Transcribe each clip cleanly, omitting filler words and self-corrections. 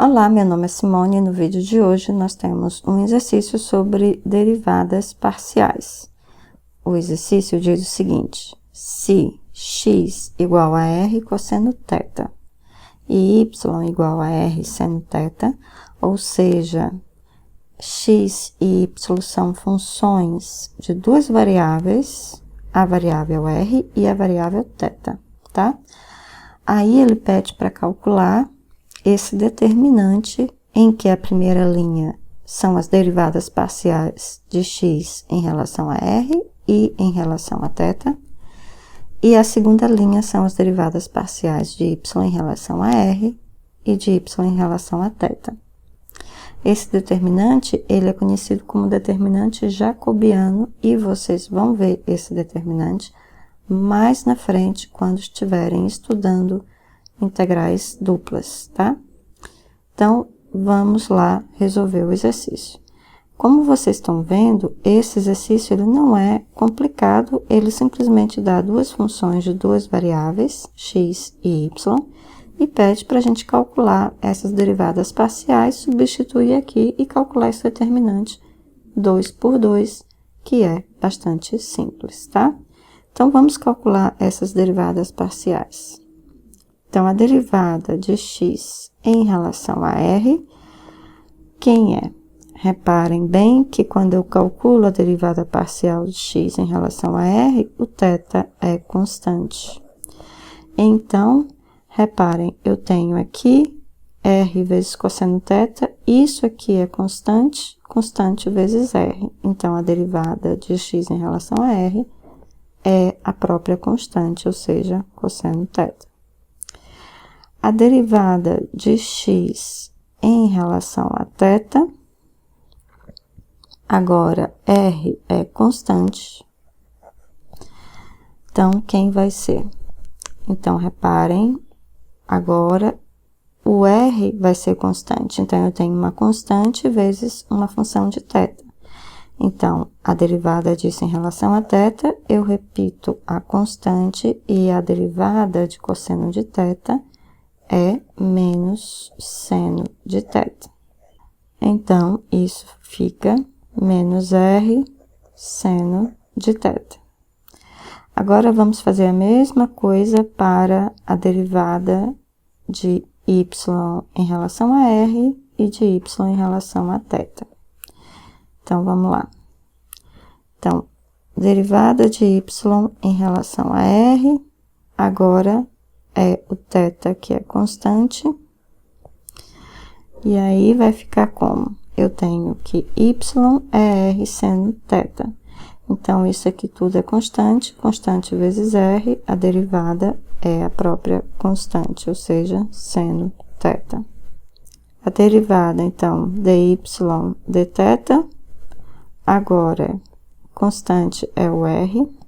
Olá, meu nome é Simone e no vídeo de hoje nós temos um exercício sobre derivadas parciais. O exercício diz o seguinte: se x igual a r cosseno θ e y igual a r seno θ, ou seja, x e y são funções de duas variáveis, a variável r e a variável θ, tá? Aí ele pede para calcular esse determinante em que a primeira linha são as derivadas parciais de x em relação a r e em relação a θ, e a segunda linha são as derivadas parciais de y em relação a r e de y em relação a θ. Esse determinante, ele é conhecido como determinante jacobiano e vocês vão ver esse determinante mais na frente quando estiverem estudando integrais duplas, tá? Então, vamos lá resolver o exercício. Como vocês estão vendo, esse exercício ele não é complicado, ele simplesmente dá duas funções de duas variáveis, x e y, e pede para a gente calcular essas derivadas parciais, substituir aqui e calcular esse determinante 2 por 2, que é bastante simples, tá? Então, vamos calcular essas derivadas parciais. Então, a derivada de x em relação a r, quem é? Reparem bem que quando eu calculo a derivada parcial de x em relação a r, o θ é constante. Então, reparem, eu tenho aqui r vezes cosseno θ, isso aqui é constante, constante vezes r. Então, a derivada de x em relação a r é a própria constante, ou seja, cosseno θ. A derivada de x em relação a θ, agora r é constante, então quem vai ser? Então, reparem, agora o r vai ser constante, então eu tenho uma constante vezes uma função de θ. Então, a derivada disso em relação a θ, eu repito a constante e a derivada de cosseno de θ é menos seno de θ. Então, isso fica menos r seno de θ. Agora, vamos fazer a mesma coisa para a derivada de y em relação a r e de y em relação a θ. Então, vamos lá. Então, derivada de y em relação a r, agora é o θ que é constante, e aí vai ficar como? Eu tenho que y é r seno θ. Então, isso aqui tudo é constante, constante vezes r, a derivada é a própria constante, ou seja, seno θ. A derivada, então, dy dθ, agora, constante é o r.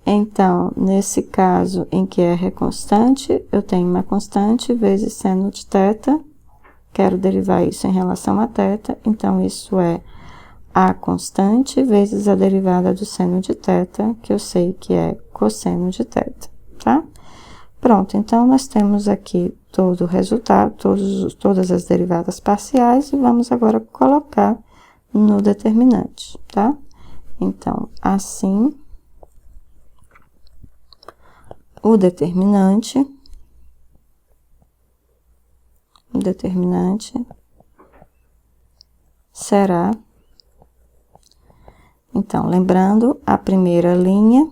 Então, nesse caso em que r é constante, eu tenho uma constante vezes seno de θ, quero derivar isso em relação a θ, então isso é a constante vezes a derivada do seno de θ, que eu sei que é cosseno de θ, tá? Pronto, então nós temos aqui todo o resultado, todas as derivadas parciais, e vamos agora colocar no determinante, tá? Então, assim, o determinante será, então, lembrando, a primeira linha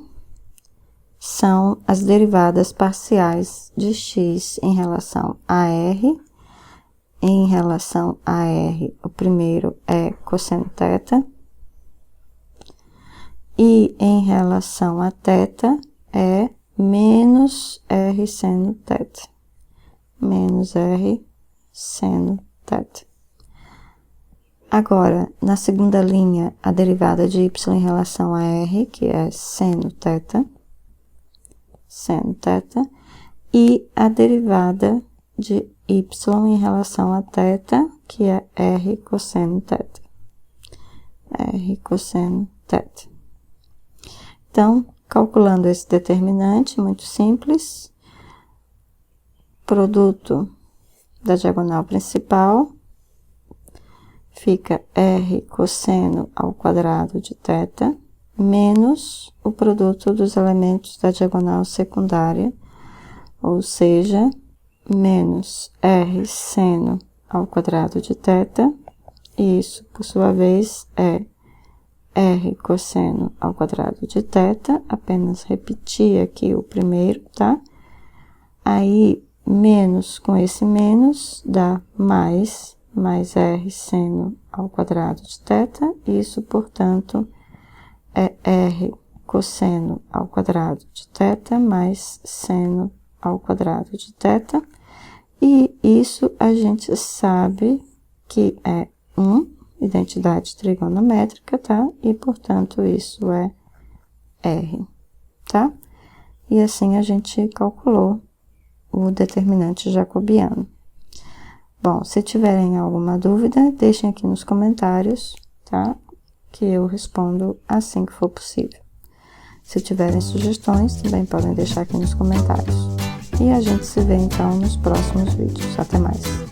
são as derivadas parciais de x em relação a r. Em relação a r, o primeiro é cosseno θ. E em relação a θ é menos r seno θ. Menos r seno θ. Agora, na segunda linha, a derivada de y em relação a r, que é seno θ, e a derivada de y em relação a θ, que é r cosseno θ. R cosseno θ. Então, calculando esse determinante, muito simples, produto da diagonal principal fica R cosseno ao quadrado de θ, menos o produto dos elementos da diagonal secundária, ou seja, menos R seno ao quadrado de θ, e isso, por sua vez, é R cosseno ao quadrado de θ, apenas repetir aqui o primeiro, tá? Aí, menos com esse menos, dá mais R seno ao quadrado de θ, isso, portanto, é R cosseno ao quadrado de θ mais seno ao quadrado de θ, e isso a gente sabe que é identidade trigonométrica, tá? E, portanto, isso é R, tá? E assim a gente calculou o determinante jacobiano. Bom, se tiverem alguma dúvida, deixem aqui nos comentários, tá? Que eu respondo assim que for possível. Se tiverem sugestões, também podem deixar aqui nos comentários. E a gente se vê, então, nos próximos vídeos. Até mais!